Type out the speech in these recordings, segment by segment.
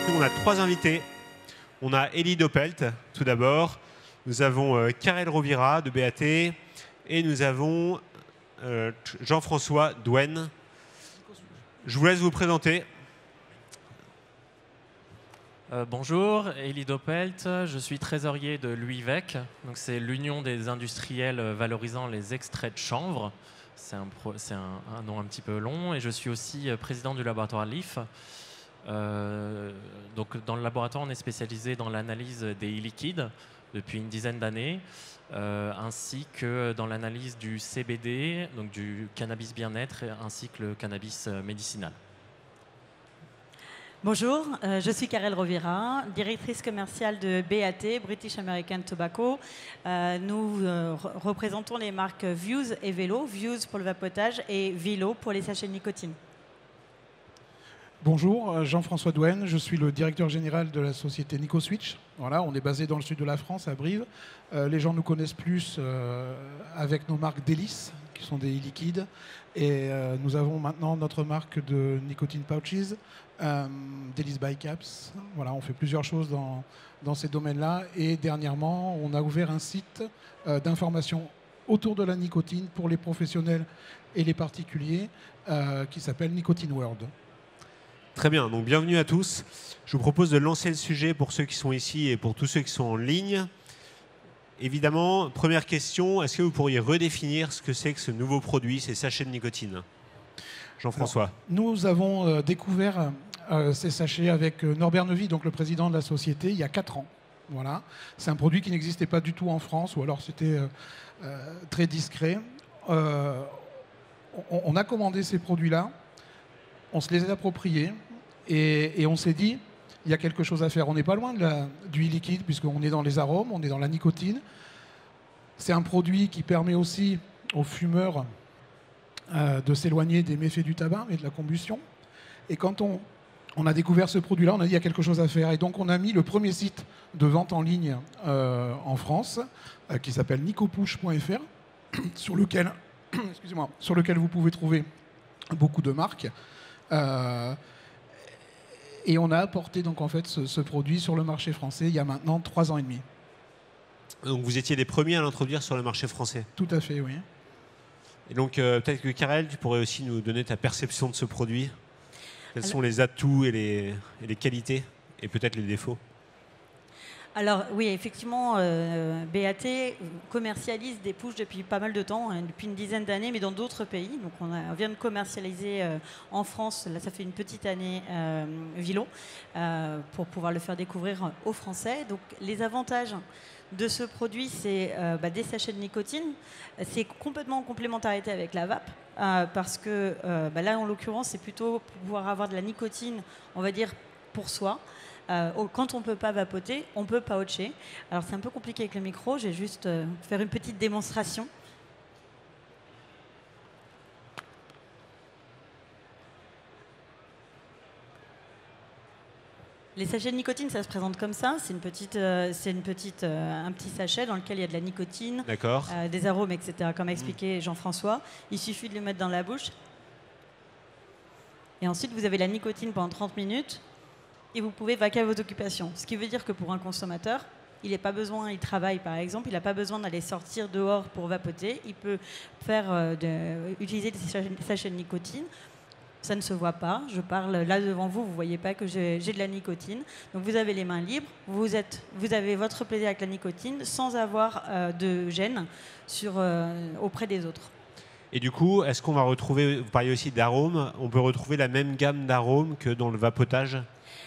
nous, on a 3 invités. On a Elie Doppelt, tout d'abord. Nous avons Karel Rovira de BAT. Et nous avons Jean-François Douenne. Je vous laisse vous présenter. Bonjour, Elie Doppelt, je suis trésorier de l'UIVEC. C'est l'Union des industriels valorisant les extraits de chanvre. C'est un nom un petit peu long. Et je suis aussi président du laboratoire LIF. Donc dans le laboratoire, on est spécialisé dans l'analyse des e-liquides depuis une dizaine d'années, ainsi que dans l'analyse du CBD, donc du cannabis bien-être, ainsi que le cannabis médicinal. Bonjour, je suis Karel Rovira, directrice commerciale de BAT, British American Tobacco. Nous représentons les marques Vuse et Velo, Vuse pour le vapotage et Velo pour les sachets de nicotine. Bonjour, Jean-François Douenne, je suis le directeur général de la société NicoSwitch. Voilà, on est basé dans le sud de la France, à Brive. Les gens nous connaissent plus avec nos marques Délice, qui sont des e-liquides. Et nous avons maintenant notre marque de nicotine pouches, Délice by Caps. Voilà, on fait plusieurs choses dans ces domaines-là. Et dernièrement, on a ouvert un site d'information autour de la nicotine pour les professionnels et les particuliers qui s'appelle Nicotine World. Très bien, donc bienvenue à tous. Je vous propose de lancer le sujet pour ceux qui sont ici et pour tous ceux qui sont en ligne. Évidemment, première question, est-ce que vous pourriez redéfinir ce que c'est que ce nouveau produit, ces sachets de nicotine? Jean-François. Nous avons découvert ces sachets avec Norbert Neuvy, donc le président de la société, il y a 4 ans. Voilà. C'est un produit qui n'existait pas du tout en France, ou alors c'était très discret. On a commandé ces produits-là, on se les a appropriés et on s'est dit, il y a quelque chose à faire. On n'est pas loin du e-liquide, puisqu'on est dans les arômes, on est dans la nicotine. C'est un produit qui permet aussi aux fumeurs de s'éloigner des méfaits du tabac et de la combustion. Et quand on a découvert ce produit-là, on a dit il y a quelque chose à faire. Et donc on a mis le premier site de vente en ligne en France, qui s'appelle nicopush.fr, sur lequel vous pouvez trouver beaucoup de marques. Et on a apporté donc en fait ce produit sur le marché français il y a maintenant 3 ans et demi. Donc vous étiez les premiers à l'introduire sur le marché français. Tout à fait, oui. Et donc peut-être que Karel, tu pourrais aussi nous donner ta perception de ce produit. Quels sont les atouts et les qualités et peut-être les défauts? Alors oui, effectivement, BAT commercialise des pushs depuis pas mal de temps, depuis une dizaine d'années, mais dans d'autres pays. Donc on vient de commercialiser en France, là ça fait une petite année, Velo, pour pouvoir le faire découvrir aux Français. Donc les avantages de ce produit, c'est des sachets de nicotine. C'est complètement en complémentarité avec la vape, parce que là en l'occurrence, c'est plutôt pour pouvoir avoir de la nicotine, on va dire, pour soi. Quand on ne peut pas vapoter, on peut poucher. Alors c'est un peu compliqué avec le micro, je vais juste faire une petite démonstration. Les sachets de nicotine, ça se présente comme ça. C'est un petit sachet dans lequel il y a de la nicotine, des arômes, etc. Comme a expliqué Jean-François. Il suffit de le mettre dans la bouche. Et ensuite, vous avez la nicotine pendant 30 minutes. Et vous pouvez vaquer à vos occupations. Ce qui veut dire que pour un consommateur, il travaille par exemple, il n'a pas besoin d'aller sortir dehors pour vapoter. Il peut utiliser des sachets de nicotine. Ça ne se voit pas. Je parle là devant vous, vous ne voyez pas que j'ai de la nicotine. Donc vous avez les mains libres, vous avez votre plaisir avec la nicotine sans avoir de gêne auprès des autres. Et du coup, est-ce qu'on va retrouver, vous parliez aussi d'arômes, on peut retrouver la même gamme d'arômes que dans le vapotage?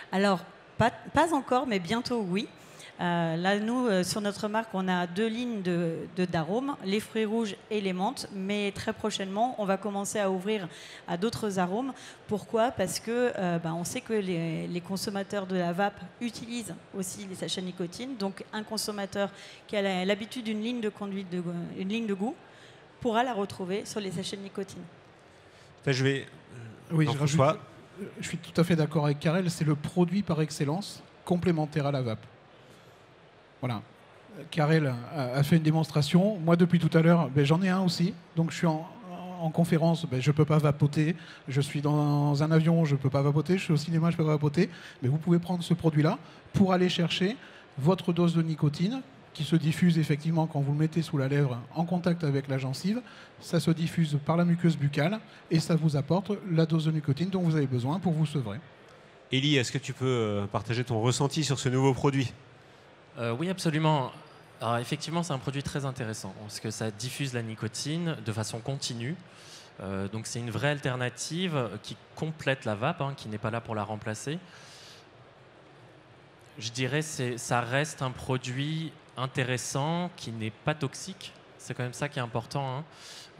Alors, pas encore, mais bientôt, oui. Là, nous, sur notre marque, on a 2 lignes d'arômes, les fruits rouges et les menthes. Mais très prochainement, on va commencer à ouvrir à d'autres arômes. Pourquoi? Parce que on sait que les consommateurs de la vape utilisent aussi les sachets de nicotine. Donc, un consommateur qui a l'habitude d'une ligne de conduite, une ligne de goût, pourra la retrouver sur les sachets de nicotine. Oui, je suis tout à fait d'accord avec Karel, c'est le produit par excellence complémentaire à la vape. Voilà. Karel a fait une démonstration. Moi, depuis tout à l'heure, j'en ai un aussi. Donc, je suis en conférence, ben, je ne peux pas vapoter. Je suis dans un avion, je ne peux pas vapoter. Je suis au cinéma, je ne peux pas vapoter. Mais vous pouvez prendre ce produit-là pour aller chercher votre dose de nicotine qui se diffuse effectivement quand vous le mettez sous la lèvre en contact avec la gencive. Ça se diffuse par la muqueuse buccale et ça vous apporte la dose de nicotine dont vous avez besoin pour vous sevrer. Élie, est-ce que tu peux partager ton ressenti sur ce nouveau produit ? Oui, absolument. Alors, effectivement, c'est un produit très intéressant parce que ça diffuse la nicotine de façon continue. Donc, c'est une vraie alternative qui complète la vape, qui n'est pas là pour la remplacer. Je dirais que ça reste un produit intéressant qui n'est pas toxique. C'est quand même ça qui est important.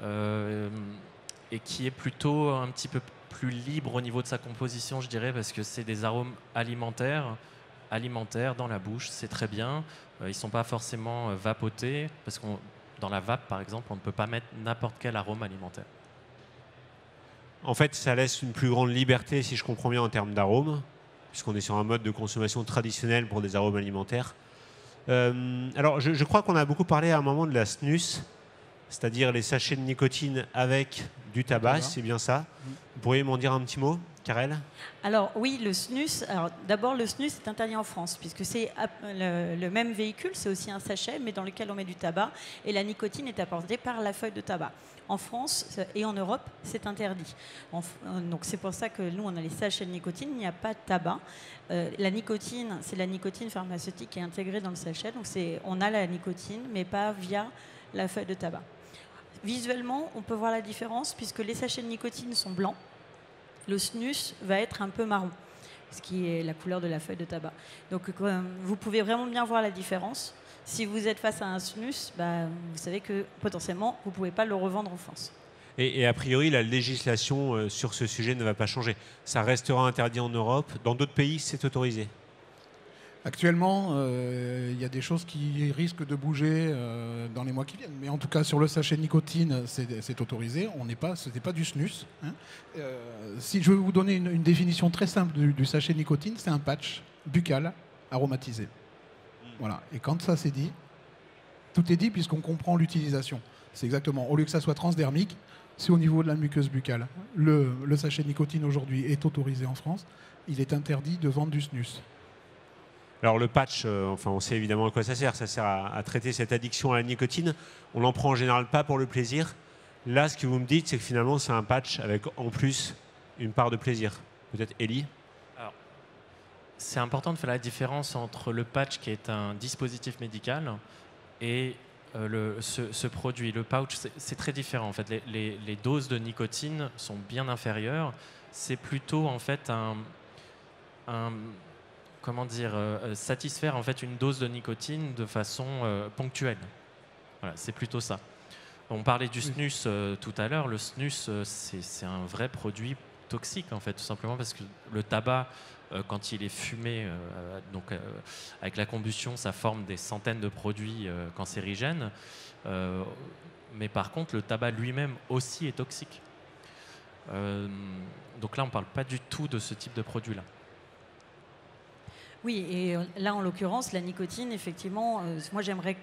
Et qui est plutôt un petit peu plus libre au niveau de sa composition, je dirais, parce que c'est des arômes alimentaires dans la bouche, c'est très bien. Ils ne sont pas forcément vapotés, parce que dans la vape, par exemple, on ne peut pas mettre n'importe quel arôme alimentaire. En fait, ça laisse une plus grande liberté, si je comprends bien, en termes d'arômes, puisqu'on est sur un mode de consommation traditionnel pour des arômes alimentaires. Alors, je crois qu'on a beaucoup parlé à un moment de la snus, c'est-à-dire les sachets de nicotine avec du tabac, c'est bien ça. Vous pourriez m'en dire un petit mot, Karel ? Alors oui, le snus. Alors d'abord, le snus est interdit en France puisque c'est le même véhicule, c'est aussi un sachet, mais dans lequel on met du tabac et la nicotine est apportée par la feuille de tabac. En France et en Europe, c'est interdit. Donc c'est pour ça que nous, on a les sachets de nicotine, il n'y a pas de tabac. La nicotine, c'est la nicotine pharmaceutique qui est intégrée dans le sachet. Donc on a la nicotine, mais pas via la feuille de tabac. Visuellement, on peut voir la différence puisque les sachets de nicotine sont blancs. Le snus va être un peu marron, ce qui est la couleur de la feuille de tabac. Donc vous pouvez vraiment bien voir la différence. Si vous êtes face à un snus, vous savez que potentiellement, vous ne pouvez pas le revendre en France. Et a priori, la législation sur ce sujet ne va pas changer. Ça restera interdit en Europe. Dans d'autres pays, c'est autorisé. Actuellement, il y a des choses qui risquent de bouger dans les mois qui viennent. Mais en tout cas, sur le sachet de nicotine, c'est autorisé. Ce n'est pas du snus. Si je veux vous donner une définition très simple du sachet de nicotine, c'est un patch buccal aromatisé. Voilà. Et quand ça c'est dit, tout est dit puisqu'on comprend l'utilisation. C'est exactement, au lieu que ça soit transdermique, c'est au niveau de la muqueuse buccale. Le sachet de nicotine aujourd'hui est autorisé en France. Il est interdit de vendre du snus. Alors le patch, on sait évidemment à quoi ça sert. Ça sert à traiter cette addiction à la nicotine. On n'en prend en général pas pour le plaisir. Là, ce que vous me dites, c'est que finalement, c'est un patch avec en plus une part de plaisir. Peut-être Élie ? Alors, c'est important de faire la différence entre le patch qui est un dispositif médical et ce produit. Le pouch, c'est très différent. En fait, les doses de nicotine sont bien inférieures. C'est plutôt en fait satisfaire en fait une dose de nicotine de façon ponctuelle. Voilà, c'est plutôt ça. On parlait du snus tout à l'heure. Le snus, c'est un vrai produit toxique en fait, tout simplement parce que le tabac, quand il est fumé, avec la combustion, ça forme des centaines de produits cancérigènes. Mais par contre, le tabac lui-même aussi est toxique. Donc là, on ne parle pas du tout de ce type de produit-là. Oui, et là, en l'occurrence, la nicotine, effectivement, moi, j'aimerais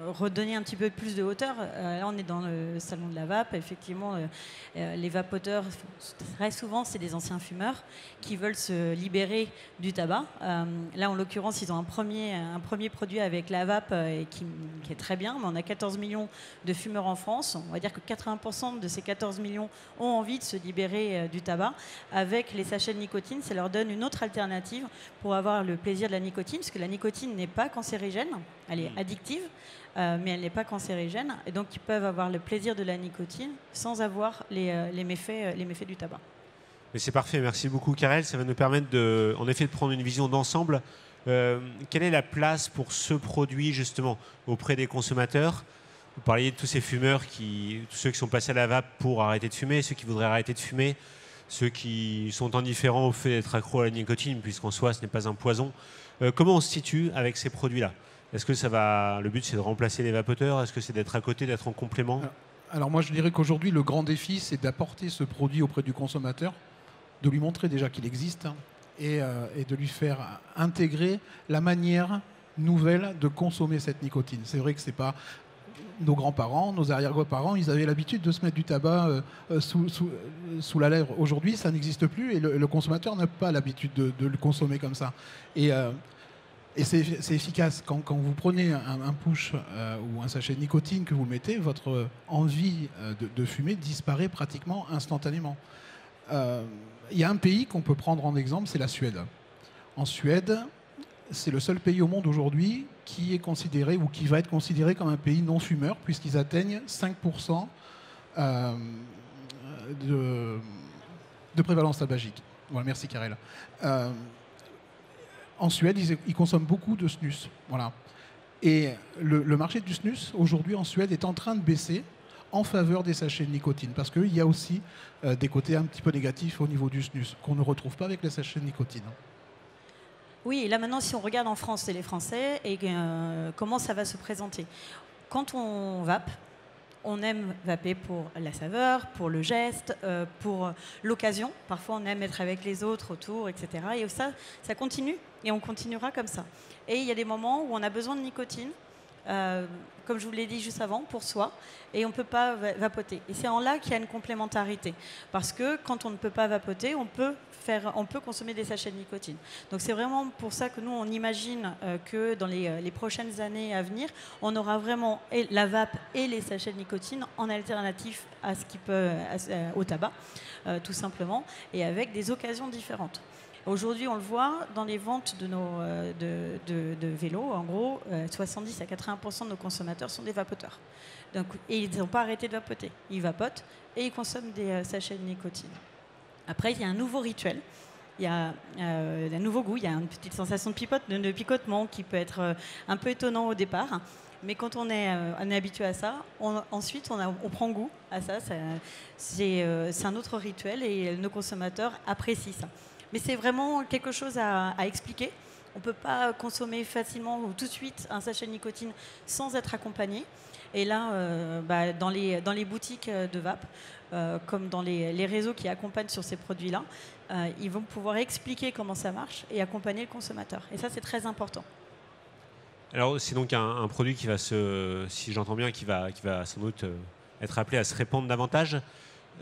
redonner un petit peu plus de hauteur. Là, on est dans le salon de la vape. Effectivement, les vapoteurs, très souvent, c'est des anciens fumeurs qui veulent se libérer du tabac. Là, en l'occurrence, ils ont un premier produit avec la vape qui est très bien. Mais on a 14 millions de fumeurs en France. On va dire que 80% de ces 14 millions ont envie de se libérer du tabac. Avec les sachets de nicotine, ça leur donne une autre alternative pour avoir le plaisir de la nicotine, parce que la nicotine n'est pas cancérigène, elle est addictive, mais elle n'est pas cancérigène, et donc ils peuvent avoir le plaisir de la nicotine sans avoir les méfaits du tabac. Mais c'est parfait, merci beaucoup Karel, ça va nous permettre de prendre une vision d'ensemble. Quelle est la place pour ce produit justement auprès des consommateurs ? Vous parliez de tous ces fumeurs, tous ceux qui sont passés à la vape pour arrêter de fumer, ceux qui voudraient arrêter de fumer, ceux qui sont indifférents au fait d'être accro à la nicotine, puisqu'en soi, ce n'est pas un poison. Comment on se situe avec ces produits-là ? Est-ce que le but, c'est de remplacer les vapoteurs ? Est-ce que c'est d'être à côté, d'être en complément ? Alors moi, je dirais qu'aujourd'hui, le grand défi, c'est d'apporter ce produit auprès du consommateur, de lui montrer déjà qu'il existe et de lui faire intégrer la manière nouvelle de consommer cette nicotine. C'est vrai que c'est pas nos grands-parents, nos arrière-grands-parents, ils avaient l'habitude de se mettre du tabac sous la lèvre. Aujourd'hui, ça n'existe plus et le consommateur n'a pas l'habitude de le consommer comme ça. Et c'est efficace. Quand vous prenez un push ou un sachet de nicotine, que vous le mettez, votre envie de fumer disparaît pratiquement instantanément. Il y a un pays qu'on peut prendre en exemple, c'est la Suède. En Suède, c'est le seul pays au monde aujourd'hui qui est considéré ou qui va être considéré comme un pays non fumeur, puisqu'ils atteignent 5% de prévalence tabagique. Voilà, merci Karel. En Suède, ils consomment beaucoup de snus. Voilà. Et le marché du snus, aujourd'hui en Suède, est en train de baisser en faveur des sachets de nicotine, parce qu'il y a aussi des côtés un petit peu négatifs au niveau du snus, qu'on ne retrouve pas avec les sachets de nicotine. Oui, et là maintenant, si on regarde en France, c'est les Français, et comment ça va se présenter. Quand on vape, on aime vaper pour la saveur, pour le geste, pour l'occasion. Parfois, on aime être avec les autres autour, etc. Et ça continue, et on continuera comme ça. Et il y a des moments où on a besoin de nicotine, comme je vous l'ai dit juste avant, pour soi, et on ne peut pas vapoter. Et c'est en là qu'il y a une complémentarité. Parce que quand on ne peut pas vapoter, on peut consommer des sachets de nicotine. Donc c'est vraiment pour ça que nous, on imagine que dans les prochaines années à venir, on aura vraiment la vape et les sachets de nicotine en alternative à ce qui peut, au tabac, tout simplement, et avec des occasions différentes. Aujourd'hui, on le voit dans les ventes de vélos. En gros, 70 à 80% de nos consommateurs sont des vapoteurs. Donc, et ils n'ont pas arrêté de vapoter. Ils vapotent et ils consomment des sachets de nicotine. Après, il y a un nouveau rituel. Il y a un nouveau goût. Il y a une petite sensation de picotement qui peut être un peu étonnant au départ. Mais quand on est habitué à ça, ensuite on prend goût à ça. C'est un autre rituel et nos consommateurs apprécient ça. Mais c'est vraiment quelque chose à expliquer. On ne peut pas consommer facilement ou tout de suite un sachet de nicotine sans être accompagné. Et là, dans les boutiques de vape, comme dans les réseaux qui accompagnent sur ces produits-là, ils vont pouvoir expliquer comment ça marche et accompagner le consommateur. Et ça, c'est très important. Alors, c'est donc un produit qui va si j'entends bien, qui va sans doute être appelé à se répandre davantage.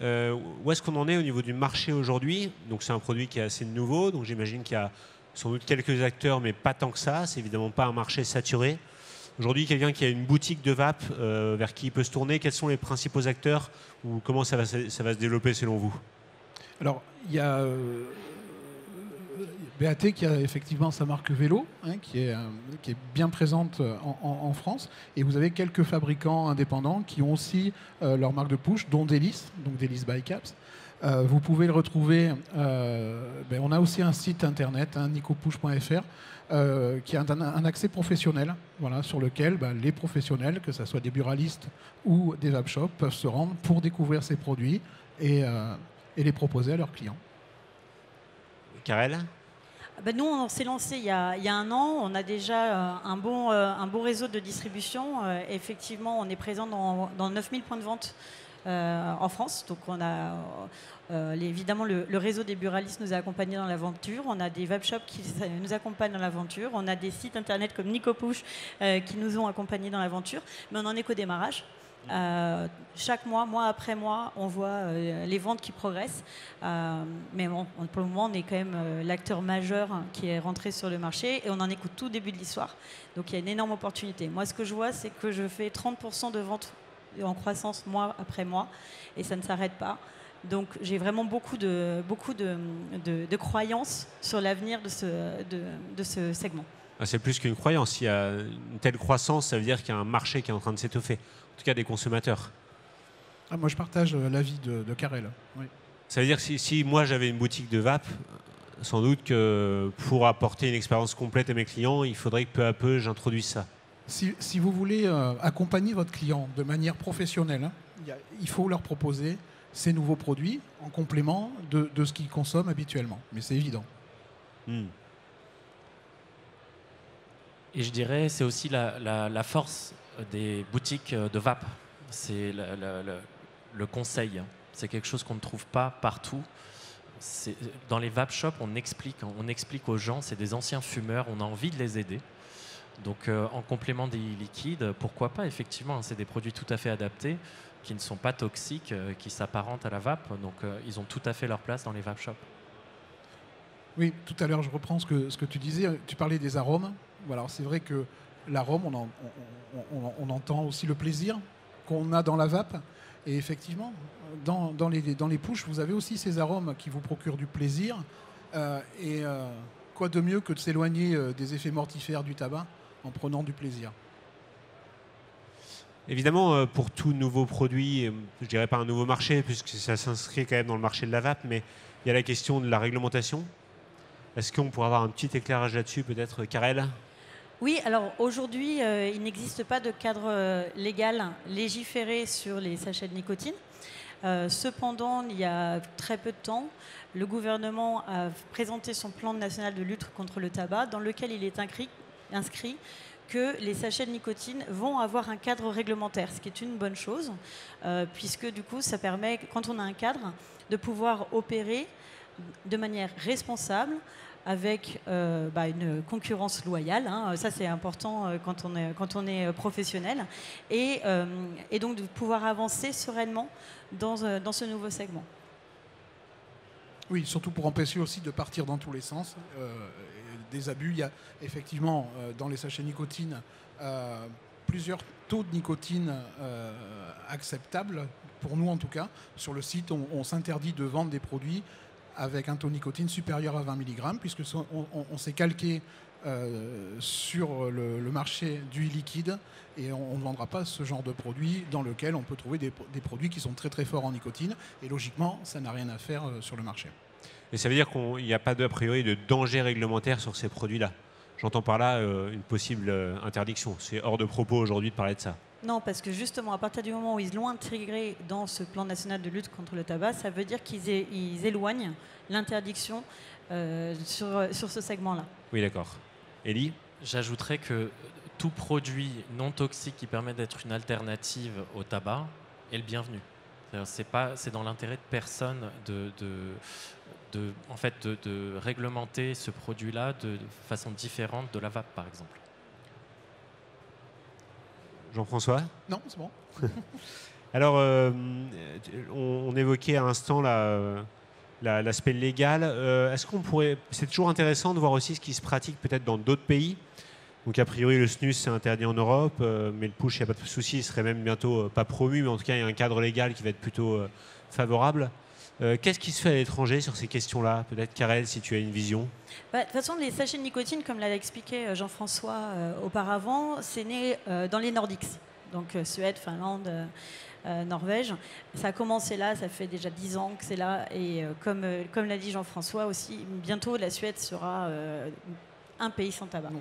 Où est-ce qu'on en est au niveau du marché aujourd'hui? Donc c'est un produit qui est assez nouveau, donc j'imagine qu'il y a sans doute quelques acteurs, mais pas tant que ça. C'est évidemment pas un marché saturé. Aujourd'hui, quelqu'un qui a une boutique de vape, vers qui il peut se tourner, quels sont les principaux acteurs ou comment ça va se développer selon vous? Alors, il y a BAT qui a effectivement sa marque vélo, qui est bien présente en France. Et vous avez quelques fabricants indépendants qui ont aussi leur marque de push, dont Délice, donc Délice by Caps. Vous pouvez le retrouver. On a aussi un site internet, nicopush.fr, qui a un accès professionnel, voilà, sur lequel les professionnels, que ce soit des buralistes ou des vape shops, peuvent se rendre pour découvrir ces produits et les proposer à leurs clients. Karel? Nous, on s'est lancé il y a un an. On a déjà un bon réseau de distribution. Effectivement, on est présent dans 9000 points de vente en France. Donc, on a évidemment le réseau des buralistes nous a accompagnés dans l'aventure. On a des vape shops qui nous accompagnent dans l'aventure. On a des sites internet comme Nicopush qui nous ont accompagnés dans l'aventure. Mais on n'en est qu'au démarrage. Chaque mois après mois, on voit les ventes qui progressent. Mais bon, pour le moment, on est quand même l'acteur majeur qui est rentré sur le marché et on en est qu'au tout début de l'histoire. Donc il y a une énorme opportunité. Moi, ce que je vois, c'est que je fais 30% de ventes en croissance mois après mois et ça ne s'arrête pas. Donc j'ai vraiment beaucoup de croyances sur l'avenir de ce segment. C'est plus qu'une croyance. Il y a une telle croissance, ça veut dire qu'il y a un marché qui est en train de s'étoffer. En tout cas, des consommateurs. Moi, je partage l'avis de Karel. Oui. Ça veut dire que si moi, j'avais une boutique de vape, sans doute que pour apporter une expérience complète à mes clients, il faudrait que peu à peu, j'introduise ça. Si vous voulez accompagner votre client de manière professionnelle, il faut leur proposer ces nouveaux produits en complément de ce qu'ils consomment habituellement. Mais c'est évident. Et je dirais, c'est aussi la force des boutiques de vape. C'est le conseil. C'est quelque chose qu'on ne trouve pas partout. Dans les vape shops, on explique aux gens, c'est des anciens fumeurs, on a envie de les aider. Donc en complément des liquides, pourquoi pas, effectivement, c'est des produits tout à fait adaptés, qui ne sont pas toxiques, qui s'apparentent à la vape. Donc ils ont tout à fait leur place dans les vape shops. Oui, tout à l'heure, je reprends ce que tu disais. Tu parlais des arômes. Voilà, c'est vrai que l'arôme, on entend aussi le plaisir qu'on a dans la vape. Et effectivement, dans les pushs, vous avez aussi ces arômes qui vous procurent du plaisir. Quoi de mieux que de s'éloigner des effets mortifères du tabac en prenant du plaisir. Évidemment, pour tout nouveau produit, je dirais pas un nouveau marché, puisque ça s'inscrit quand même dans le marché de la vape, mais il y a la question de la réglementation. Est-ce qu'on pourrait avoir un petit éclairage là-dessus, peut-être, Karel ? Oui, alors aujourd'hui, il n'existe pas de cadre légal légiféré sur les sachets de nicotine. Cependant, il y a très peu de temps, le gouvernement a présenté son plan national de lutte contre le tabac, dans lequel il est inscrit que les sachets de nicotine vont avoir un cadre réglementaire, ce qui est une bonne chose, puisque du coup, ça permet, quand on a un cadre, de pouvoir opérer de manière responsable, avec une concurrence loyale. Hein. Ça, c'est important quand on est professionnel. Et donc, de pouvoir avancer sereinement dans ce nouveau segment. Oui, surtout pour empêcher aussi de partir dans tous les sens. Des abus, il y a effectivement dans les sachets nicotine plusieurs taux de nicotine acceptables, pour nous en tout cas. Sur le site, on s'interdit de vendre des produits avec un taux de nicotine supérieur à 20 mg, puisque on s'est calqué sur le marché du liquide et on ne vendra pas ce genre de produit dans lequel on peut trouver des produits qui sont très très forts en nicotine, et logiquement ça n'a rien à faire sur le marché. Et ça veut dire qu'il n'y a pas a priori de danger réglementaire sur ces produits-là. J'entends par là une possible interdiction. C'est hors de propos aujourd'hui de parler de ça. Non, parce que justement, à partir du moment où ils l'ont intégré dans ce plan national de lutte contre le tabac, ça veut dire qu'ils éloignent l'interdiction sur ce segment-là. Oui, d'accord. Élie ? J'ajouterais que tout produit non toxique qui permet d'être une alternative au tabac est le bienvenu. C'est dans l'intérêt de personne de réglementer ce produit-là de façon différente de la vape, par exemple. Jean-François ? Non, c'est bon. Alors, on évoquait à l'instant l'aspect légal. Est-ce qu'on pourrait... C'est toujours intéressant de voir aussi ce qui se pratique peut-être dans d'autres pays. Donc, a priori, le snus, c'est interdit en Europe, mais le push, il n'y a pas de souci, il serait même bientôt pas promu, mais en tout cas, il y a un cadre légal qui va être plutôt favorable. Qu'est-ce qui se fait à l'étranger sur ces questions-là ? Peut-être, Karel, si tu as une vision. De toute façon, les sachets de nicotine, comme l'a expliqué Jean-François auparavant, c'est né dans les Nordiques, donc Suède, Finlande, Norvège. Ça a commencé là, ça fait déjà 10 ans que c'est là, et comme l'a dit Jean-François aussi, bientôt la Suède sera un pays sans tabac.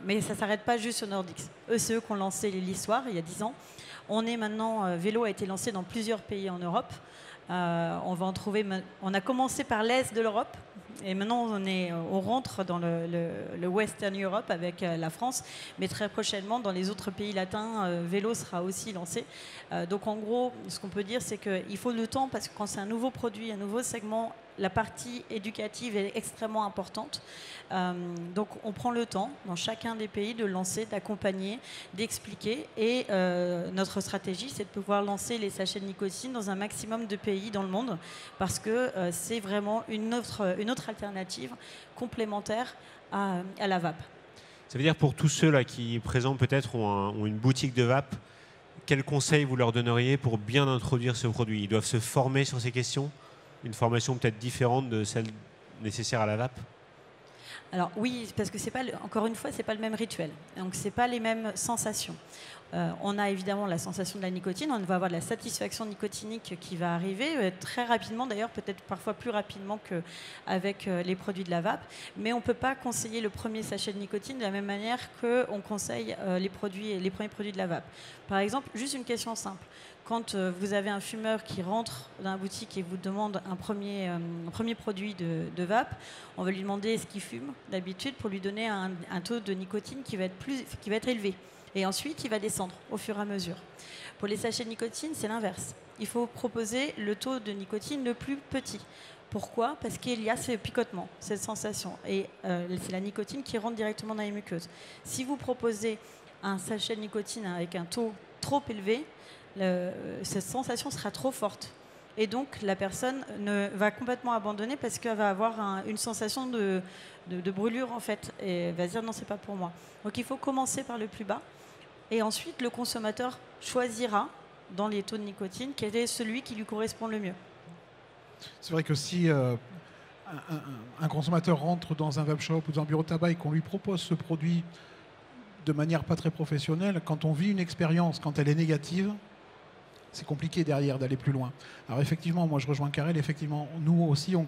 Mais ça ne s'arrête pas juste aux Nordiques. C'est eux qui ont lancé l'histoire il y a 10 ans. Vélo a été lancé dans plusieurs pays en Europe. On a commencé par l'Est de l'Europe et maintenant on rentre dans le Western Europe avec la France, mais très prochainement dans les autres pays latins, Vélo sera aussi lancé. Donc en gros, ce qu'on peut dire, c'est qu'il faut le temps, parce que quand c'est un nouveau produit, un nouveau segment, la partie éducative est extrêmement importante. Donc on prend le temps dans chacun des pays de lancer, d'accompagner, d'expliquer. Et notre stratégie, c'est de pouvoir lancer les sachets de nicotine dans un maximum de pays dans le monde, parce que c'est vraiment une autre alternative complémentaire à la vape. Ça veut dire pour tous ceux là qui présents peut-être ont une boutique de vape, quels conseils vous leur donneriez pour bien introduire ce produit ? Ils doivent se former sur ces questions ? Une formation peut-être différente de celle nécessaire à la vape ? Alors oui, parce que encore une fois, c'est pas le même rituel. Donc c'est pas les mêmes sensations. On a évidemment la sensation de la nicotine, on va avoir de la satisfaction nicotinique qui va arriver très rapidement, d'ailleurs peut-être parfois plus rapidement qu'avec les produits de la vape, mais on ne peut pas conseiller le premier sachet de nicotine de la même manière qu'on conseille les premiers produits de la vape. Par exemple, juste une question simple. Quand vous avez un fumeur qui rentre dans la boutique et vous demande un premier produit de vape, on va lui demander ce qu'il fume d'habitude pour lui donner un taux de nicotine qui va être élevé. Et ensuite, il va descendre au fur et à mesure. Pour les sachets de nicotine, c'est l'inverse. Il faut proposer le taux de nicotine le plus petit. Pourquoi? Parce qu'il y a ce picotement, cette sensation. Et c'est la nicotine qui rentre directement dans les muqueuses. Si vous proposez un sachet de nicotine avec un taux trop élevé, cette sensation sera trop forte. Et donc, la personne va complètement abandonner parce qu'elle va avoir une sensation de brûlure, en fait. Et elle va se dire, non, c'est pas pour moi. Donc, il faut commencer par le plus bas. Et ensuite, le consommateur choisira, dans les taux de nicotine, quel est celui qui lui correspond le mieux. C'est vrai que si un consommateur rentre dans un web shop ou dans un bureau de tabac et qu'on lui propose ce produit de manière pas très professionnelle, quand on vit une expérience, quand elle est négative, c'est compliqué derrière d'aller plus loin. Alors effectivement, moi je rejoins Karel, effectivement, nous aussi on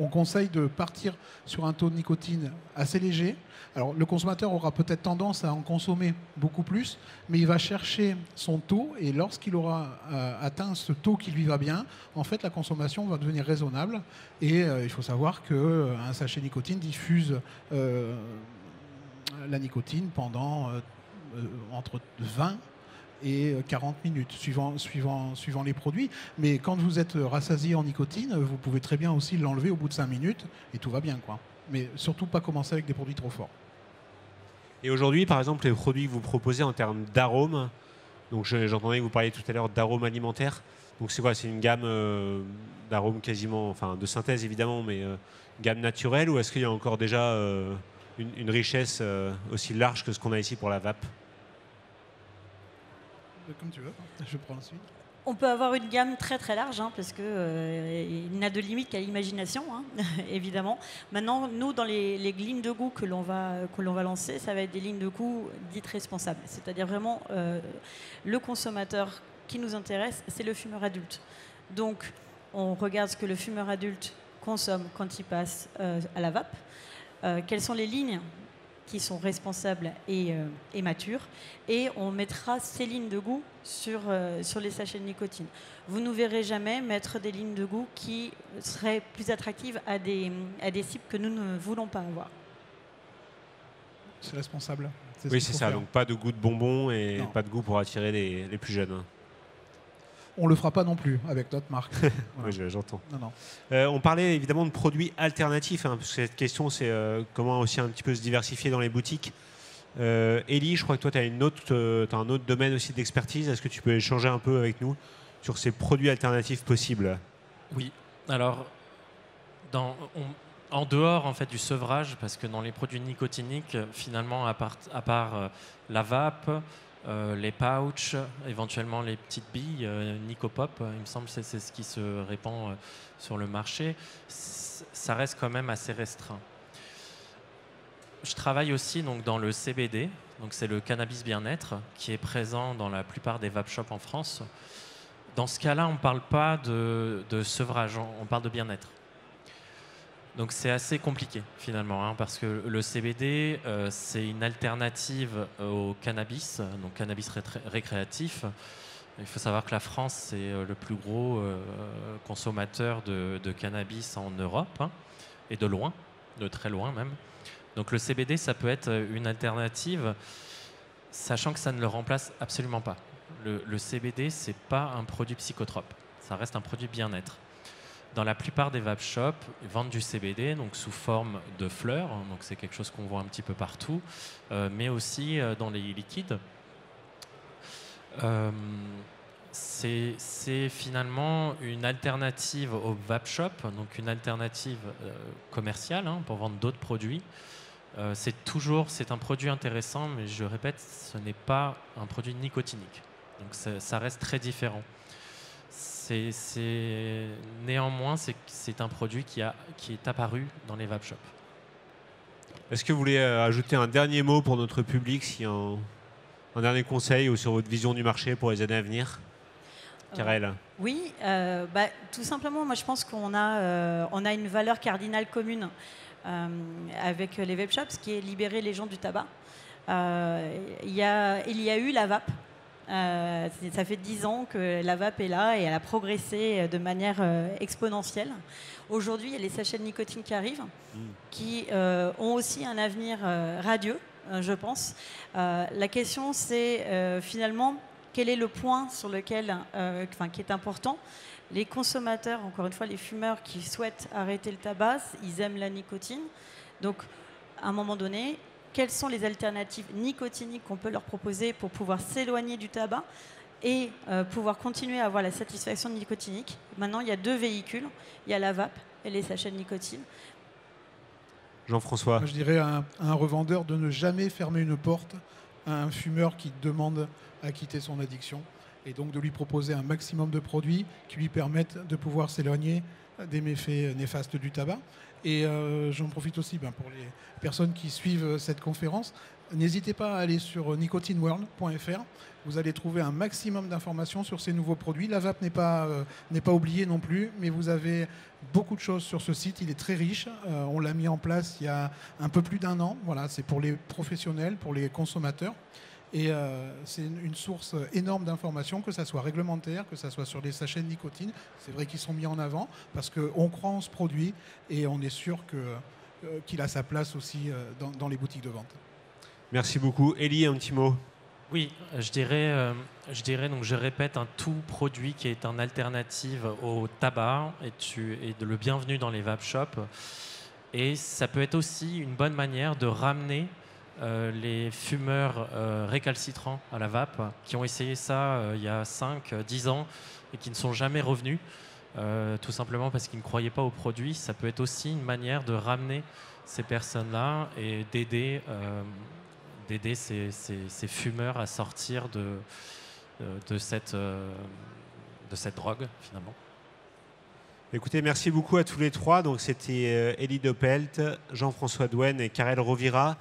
conseille de partir sur un taux de nicotine assez léger. Alors le consommateur aura peut-être tendance à en consommer beaucoup plus, mais il va chercher son taux et lorsqu'il aura atteint ce taux qui lui va bien, en fait la consommation va devenir raisonnable et il faut savoir qu'un sachet de nicotine diffuse la nicotine pendant entre 20 et 40 minutes, suivant les produits. Mais quand vous êtes rassasié en nicotine, vous pouvez très bien aussi l'enlever au bout de 5 minutes et tout va bien, quoi. Mais surtout pas commencer avec des produits trop forts. Et aujourd'hui, par exemple, les produits que vous proposez en termes d'arômes, donc j'entendais que vous parliez tout à l'heure d'arômes alimentaires. Donc c'est quoi? C'est une gamme d'arômes quasiment, enfin de synthèse évidemment, mais gamme naturelle, ou est-ce qu'il y a encore déjà une richesse aussi large que ce qu'on a ici pour la vape? Comme tu veux, je prends ensuite. On peut avoir une gamme très très large, parce qu'il n'a de limite qu'à l'imagination, évidemment. Maintenant, nous, dans les lignes de goût que l'on va lancer, ça va être des lignes de goût dites responsables. C'est-à-dire vraiment, le consommateur qui nous intéresse, c'est le fumeur adulte. Donc, on regarde ce que le fumeur adulte consomme quand il passe à la vape. Quelles sont les lignes qui sont responsables et matures, et on mettra ces lignes de goût sur les sachets de nicotine. Vous ne nous verrez jamais mettre des lignes de goût qui seraient plus attractives à des cibles que nous ne voulons pas avoir. C'est responsable. Oui, c'est ça, donc pas de goût de bonbons et non. Pas de goût pour attirer les plus jeunes. On le fera pas non plus avec notre marque. Voilà. Oui, j'entends. Non. On parlait évidemment de produits alternatifs, parce que cette question, c'est comment aussi un petit peu se diversifier dans les boutiques. Élie, je crois que toi, tu as un autre domaine aussi d'expertise. Est-ce que tu peux échanger un peu avec nous sur ces produits alternatifs possibles? Oui. Alors, en dehors en fait, du sevrage, parce que dans les produits nicotiniques, finalement, à part la vape, les pouches, éventuellement les petites billes, Nicopop, il me semble que c'est ce qui se répand sur le marché, ça reste quand même assez restreint. Je travaille aussi donc, dans le CBD, donc c'est le cannabis bien-être, qui est présent dans la plupart des vape shops en France. Dans ce cas-là, on ne parle pas de sevrage, on parle de bien-être. Donc c'est assez compliqué finalement, parce que le CBD, c'est une alternative au cannabis, donc cannabis récréatif. Il faut savoir que la France, c'est le plus gros consommateur de cannabis en Europe, et de loin, de très loin même. Donc le CBD, ça peut être une alternative, sachant que ça ne le remplace absolument pas. Le CBD, ce n'est pas un produit psychotrope, ça reste un produit bien-être. Dans la plupart des vape shops, ils vendent du CBD donc sous forme de fleurs, donc c'est quelque chose qu'on voit un petit peu partout, mais aussi dans les liquides. C'est finalement une alternative au vape shop, donc une alternative commerciale pour vendre d'autres produits. C'est un produit intéressant, mais je répète, ce n'est pas un produit nicotinique. Donc ça reste très différent. Néanmoins, c'est un produit qui est apparu dans les vape shops. Est-ce que vous voulez ajouter un dernier mot pour notre public, si un dernier conseil ou sur votre vision du marché pour les années à venir? Karel. Oui, tout simplement, moi je pense qu'on a une valeur cardinale commune avec les vape shops, qui est libérer les gens du tabac. Il y a eu la vape. Ça fait 10 ans que la vape est là et elle a progressé de manière exponentielle. Aujourd'hui, il y a les sachets de nicotine qui arrivent, qui ont aussi un avenir radieux, je pense. La question, c'est finalement quel est le point sur lequel, qui est important. Les consommateurs, encore une fois, les fumeurs qui souhaitent arrêter le tabac, ils aiment la nicotine. Donc, à un moment donné, quelles sont les alternatives nicotiniques qu'on peut leur proposer pour pouvoir s'éloigner du tabac et pouvoir continuer à avoir la satisfaction nicotinique. Maintenant, il y a 2 véhicules. Il y a la vape et les sachets de nicotine. Jean-François. Je dirais à un revendeur de ne jamais fermer une porte à un fumeur qui demande à quitter son addiction et donc de lui proposer un maximum de produits qui lui permettent de pouvoir s'éloigner des méfaits néfastes du tabac. Et j'en profite aussi pour les personnes qui suivent cette conférence. N'hésitez pas à aller sur nicotineworld.fr. Vous allez trouver un maximum d'informations sur ces nouveaux produits. La vape n'est pas oubliée non plus, mais vous avez beaucoup de choses sur ce site. Il est très riche. On l'a mis en place il y a un peu plus d'1 an. Voilà, c'est pour les professionnels, pour les consommateurs. Et c'est une source énorme d'informations, que ça soit réglementaire, que ça soit sur les sachets de nicotine. C'est vrai qu'ils sont mis en avant parce qu'on croit en ce produit et on est sûr qu'il a sa place aussi dans les boutiques de vente. Merci beaucoup. Élie, un petit mot. Oui, je dirais, donc je répète, un tout produit qui est une alternative au tabac est le bienvenu dans les vape shops. Et ça peut être aussi une bonne manière de ramener les fumeurs récalcitrants à la vape, qui ont essayé ça il y a 5-10 ans et qui ne sont jamais revenus, tout simplement parce qu'ils ne croyaient pas au produit. Ça peut être aussi une manière de ramener ces personnes-là et d'aider ces fumeurs à sortir de cette drogue, finalement. Écoutez, merci beaucoup à tous les trois. Donc, c'était Élie Doppelt, Jean-François Douenne et Karel Rovira.